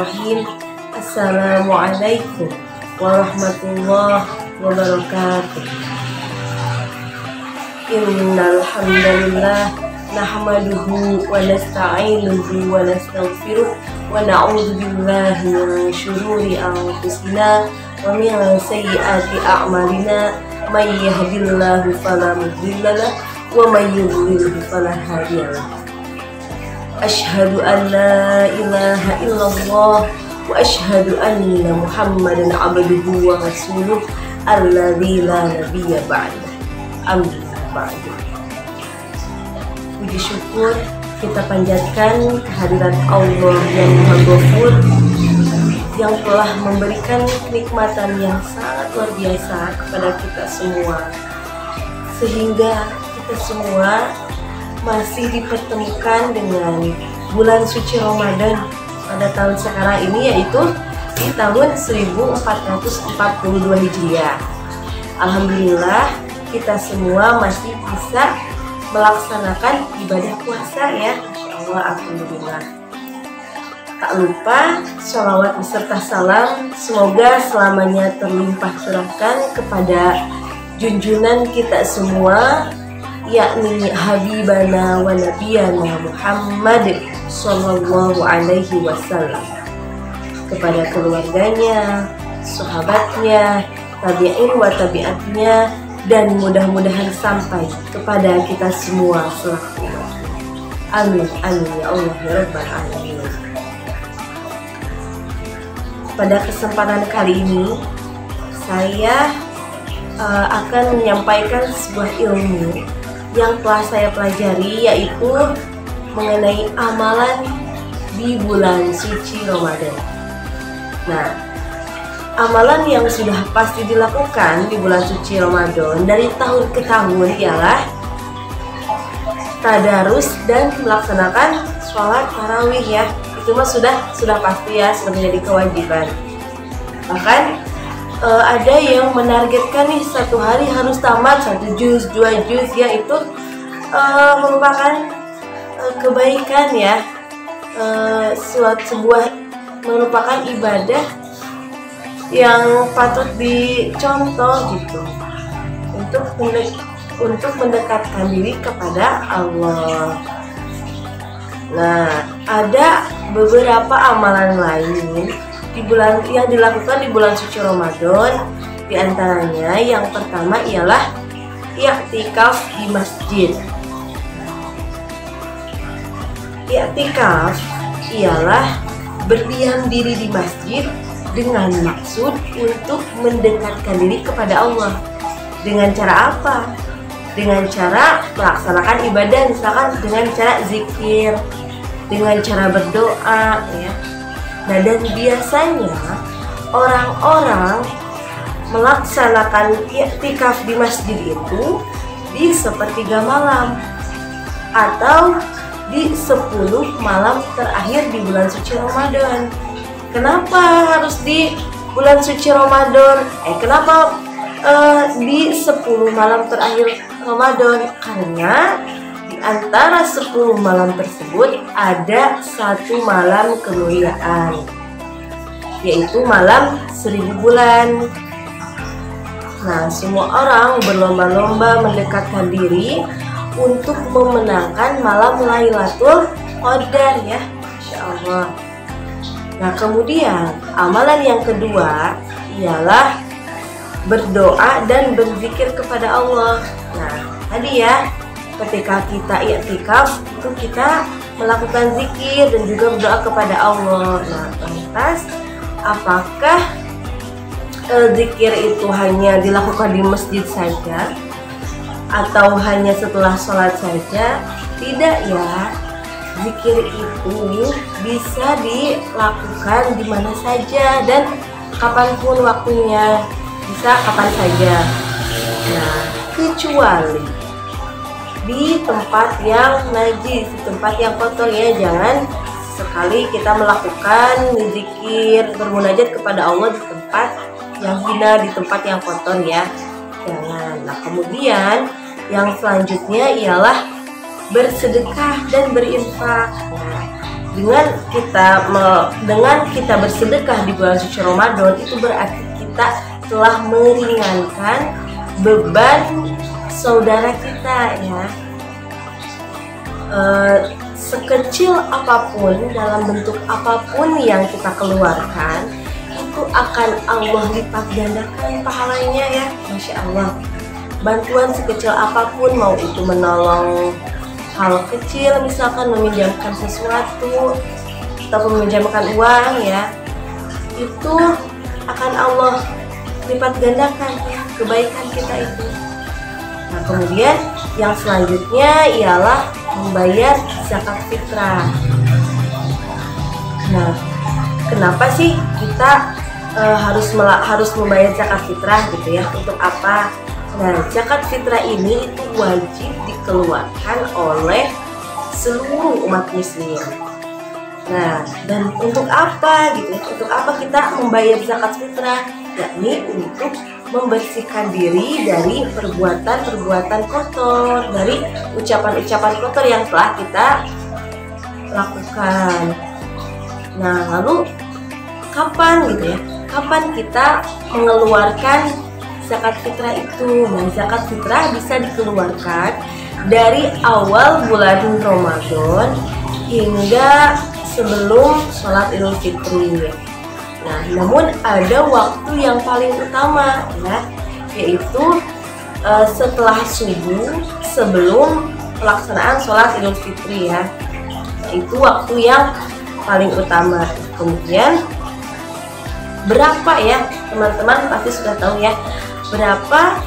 Bismillahirrahmanirrahim. Assalamualaikum warahmatullahi wabarakatuh. Innal hamdalillah nahmaduhu wa nasta'inuhu wa nastaghfiruh wa na'udzu billahi min syururi anfusina wa min sayyiati a'malina. May yahdihillahu fala mudilla lahu wa may yudlil fala hadiya lahu. Asyhadu an la ilaha illallah wa asyhadu anna Muhammadan abduhu wa rasuluh alladzi la nabiyya ba'da. Amma ba'du. Puji syukur kita panjatkan kehadirat Allah yang Maha Ghafur, yang telah memberikan kenikmatan yang sangat luar biasa kepada kita semua, sehingga kita semua masih dipertemukan dengan bulan suci Ramadan pada tahun sekarang ini, yaitu di tahun 1442 Hijriah. Alhamdulillah kita semua masih bisa melaksanakan ibadah puasa ya. Insyaallah, alhamdulillah. Tak lupa sholawat beserta salam semoga selamanya terlimpah curahkan kepada junjungan kita semua, yakni Habibana wa Nabiyana Muhammad Sallallahu Alaihi Wasallam, kepada keluarganya, sahabatnya, tabi'in wa tabi'atnya, dan mudah-mudahan sampai kepada kita semua selaku umat. Amin amin ya Allah ya Rabbal Alamin. Pada kesempatan kali ini saya akan menyampaikan sebuah ilmu yang telah saya pelajari, yaitu mengenai amalan di bulan suci Ramadan. Nah, amalan yang sudah pasti dilakukan di bulan suci Ramadan dari tahun ke tahun ialah tadarus dan melaksanakan sholat tarawih ya. Itu mah sudah pasti ya, sudah menjadi kewajiban. Bahkan ada yang menargetkan nih satu hari harus tamat 1 juz, 2 juz ya. Itu merupakan kebaikan ya, sebuah merupakan ibadah yang patut dicontoh gitu untuk mendekatkan diri kepada Allah. Nah, ada beberapa amalan lain yang dilakukan di bulan suci Ramadan. Di antaranya yang pertama ialah i'tikaf di masjid. I'tikaf ialah berdiam diri di masjid dengan maksud untuk mendekatkan diri kepada Allah. Dengan cara apa? Dengan cara melaksanakan ibadah, misalkan dengan cara zikir, dengan cara berdoa ya. Nah, dan biasanya orang-orang melaksanakan i'tikaf di masjid itu di sepertiga malam atau di 10 malam terakhir di bulan suci Ramadan. Kenapa harus di bulan suci Ramadan? Kenapa di 10 malam terakhir Ramadan? Karena di antara 10 malam tersebut ada satu malam kemuliaan, yaitu malam 1000 bulan. Nah, semua orang berlomba-lomba mendekatkan diri untuk memenangkan malam Lailatul Qadar ya, insyaallah. Nah, kemudian amalan yang kedua ialah berdoa dan berzikir kepada Allah. Nah, tadi ya, ketika kita i'tikaf itu kita melakukan zikir dan juga berdoa kepada Allah. Nah, lantas apakah zikir itu hanya dilakukan di masjid saja atau hanya setelah sholat saja? Tidak ya, zikir itu bisa dilakukan di mana saja dan kapanpun waktunya, bisa kapan saja. Nah, kecuali di tempat yang najis, di tempat yang kotor ya. Jangan sekali kita melakukan zikir bermunajat kepada Allah di tempat yang hina, di tempat yang kotor ya. Jangan. Nah, kemudian yang selanjutnya ialah bersedekah dan berinfak. Nah, dengan kita bersedekah di bulan suci Ramadan, itu berarti kita telah meringankan beban saudara kita ya. Sekecil apapun, dalam bentuk apapun yang kita keluarkan, itu akan Allah lipat gandakan pahalanya ya, Masya Allah. Bantuan sekecil apapun, mau itu menolong hal kecil, misalkan meminjamkan sesuatu atau meminjamkan uang ya, itu akan Allah lipat gandakan ya kebaikan kita itu. Nah, kemudian yang selanjutnya ialah membayar zakat fitrah. Nah, kenapa sih kita harus membayar zakat fitrah gitu ya? Untuk apa? Nah, zakat fitrah ini itu wajib dikeluarkan oleh seluruh umat muslim. Nah, dan untuk apa gitu ya? Untuk apa kita membayar zakat fitrah? Yakni untuk membersihkan diri dari perbuatan-perbuatan kotor, dari ucapan-ucapan kotor yang telah kita lakukan. Nah, lalu kapan gitu ya? Kapan kita mengeluarkan zakat fitrah itu? Nah, zakat fitrah bisa dikeluarkan dari awal bulan Ramadan hingga sebelum sholat Idul Fitri. Nah, namun ada waktu yang paling utama ya, yaitu setelah subuh sebelum pelaksanaan sholat Idul Fitri ya. Itu waktu yang paling utama. Kemudian berapa ya, teman-teman pasti sudah tahu ya, berapa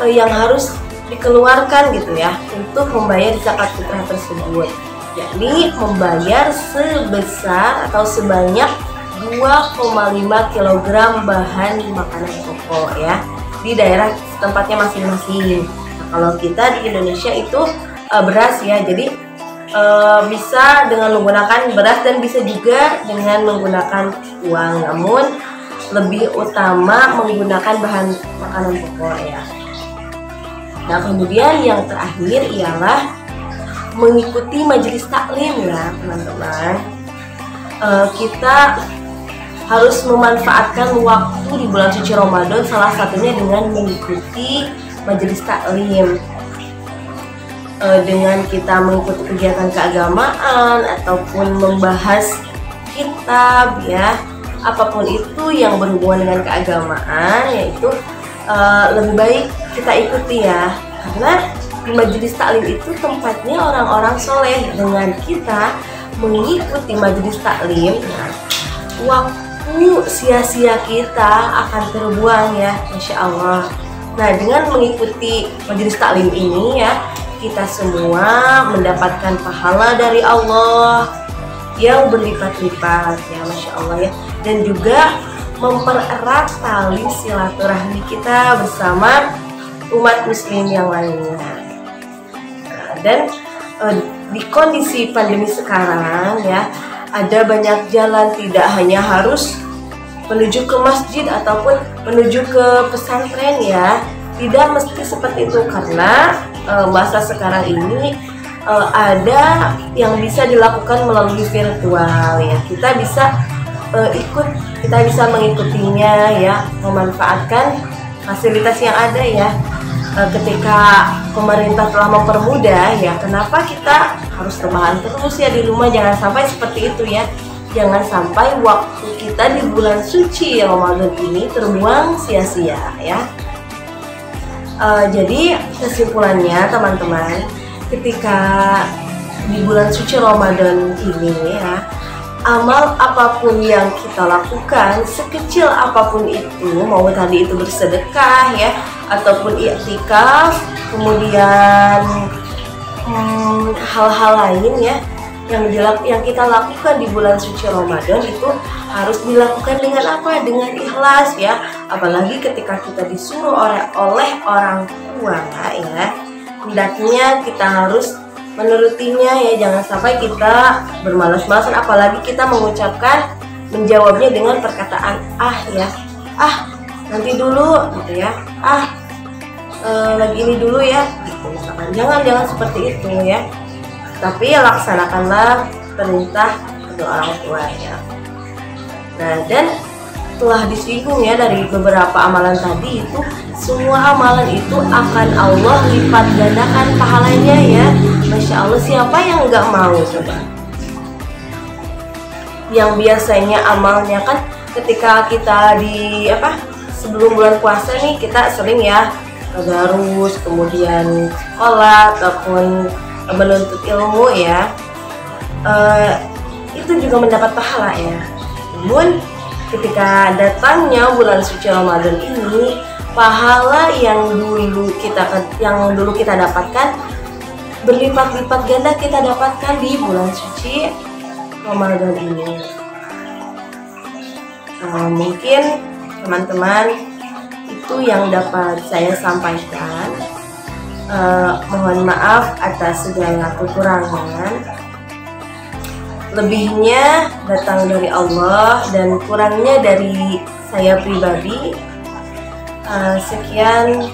yang harus dikeluarkan gitu ya untuk membayar zakat fitrah tersebut. Yakni membayar sebesar atau sebanyak 2,5 kg bahan makanan pokok ya di daerah tempatnya masing-masing. Nah, kalau kita di Indonesia itu beras ya, jadi bisa dengan menggunakan beras dan bisa juga dengan menggunakan uang, namun lebih utama menggunakan bahan makanan pokok ya. Nah, kemudian yang terakhir ialah mengikuti majelis taklim ya teman-teman. Kita harus memanfaatkan waktu di bulan suci Ramadan, salah satunya dengan mengikuti majelis taklim. Dengan kita mengikuti kegiatan keagamaan ataupun membahas kitab ya, apapun itu yang berhubungan dengan keagamaan, yaitu lebih baik kita ikuti ya, karena di majelis taklim itu tempatnya orang-orang soleh. Dengan kita mengikuti majelis taklim, waktu sia-sia kita akan terbuang ya, Masya Allah. Nah, dengan mengikuti majelis taklim ini ya, kita semua mendapatkan pahala dari Allah yang berlipat-lipat ya, Masya Allah ya. Dan juga mempererat tali silaturahmi kita bersama umat muslim yang lainnya. Dan di kondisi pandemi sekarang ya, ada banyak jalan, tidak hanya harus menuju ke masjid ataupun menuju ke pesantren ya, tidak mesti seperti itu, karena masa sekarang ini ada yang bisa dilakukan melalui virtual ya. Kita bisa kita bisa mengikutinya ya, memanfaatkan fasilitas yang ada ya. Ketika pemerintah telah mempermudah ya, kenapa kita harus rebahan terus ya di rumah? Jangan sampai seperti itu ya. Jangan sampai waktu kita di bulan suci Ramadan ini terbuang sia-sia ya. Jadi kesimpulannya teman-teman, ketika di bulan suci Ramadan ini ya, amal apapun yang kita lakukan, sekecil apapun itu, mau tadi itu bersedekah ya, ataupun i'tikaf, kemudian hal-hal lain ya yang kita lakukan di bulan suci Ramadan, itu harus dilakukan dengan apa? Dengan ikhlas ya. Apalagi ketika kita disuruh oleh orang tua ya, hendaknya kita harus menurutinya ya. Jangan sampai kita bermalas-malasan, apalagi kita menjawabnya dengan perkataan ya, nanti dulu gitu ya, lagi ini dulu ya gitu, misalkan. Jangan seperti itu ya, tapi laksanakanlah perintah kedua orang tua ya. Nah, dan telah disinggung ya dari beberapa amalan tadi, itu semua amalan itu akan Allah lipat gandakan pahalanya ya. Masya Allah, siapa yang nggak mau coba? Yang biasanya amalnya kan ketika kita di sebelum bulan puasa nih, kita sering ya tadarus, kemudian sekolah ataupun menuntut ilmu ya, itu juga mendapat pahala ya. Namun ketika datangnya bulan suci Ramadan ini, pahala yang dulu kita dapatkan berlipat-lipat ganda kita dapatkan di bulan suci Ramadan ini. Mungkin teman-teman itu yang dapat saya sampaikan. Mohon maaf atas segala kekurangan. Lebihnya datang dari Allah dan kurangnya dari saya pribadi. Sekian,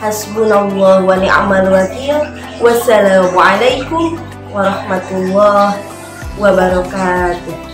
hasbunallah wa ni'mal wakil. Wassalamualaikum warahmatullahi wabarakatuh.